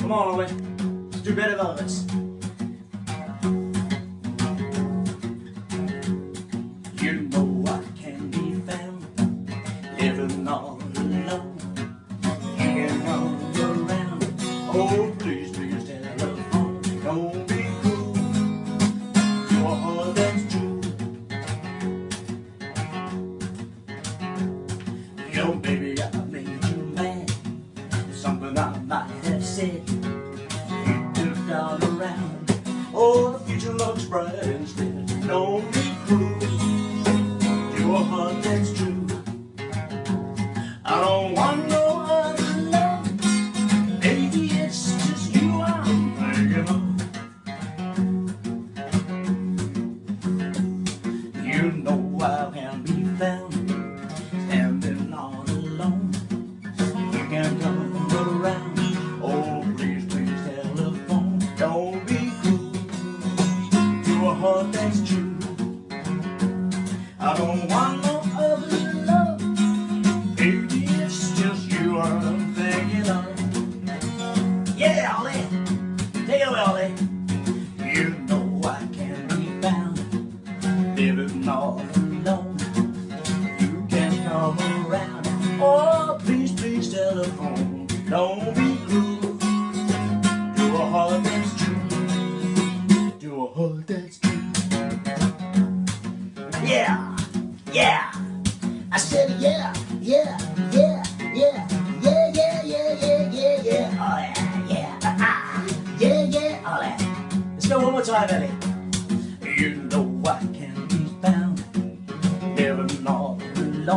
Come on, Ollie. Let's do better than this. You know I can be found living all alone. Hanging on around. Oh, please, please, telephone. Don't be cruel. Your heart that's true. Yo, baby, I made you mad. Something I might have said. You took all around. Oh, the future looks bright instead. Don't be cruel. Your heart that's true. I don't want no other love. Baby, it's just you I'm thinking of. You know I can be found standing all alone. You can come around. Oh, please, please, telephone. Don't be cruel. Your heart that's true. I don't want no other love. Baby, it's just you I'm thinking of. Yeah, Ollie. Take it away, Ollie. You know I can be found living all alone. You can come around. Oh, please, please, telephone. Don't be cruel. Do a heart that's true. Do a heart that's true. Yeah, yeah. I said yeah, yeah, yeah, yeah, yeah, yeah, yeah, yeah, yeah, yeah. Oh yeah, yeah, yeah, yeah. Oh yeah. Let's go one more time, Ellie. You know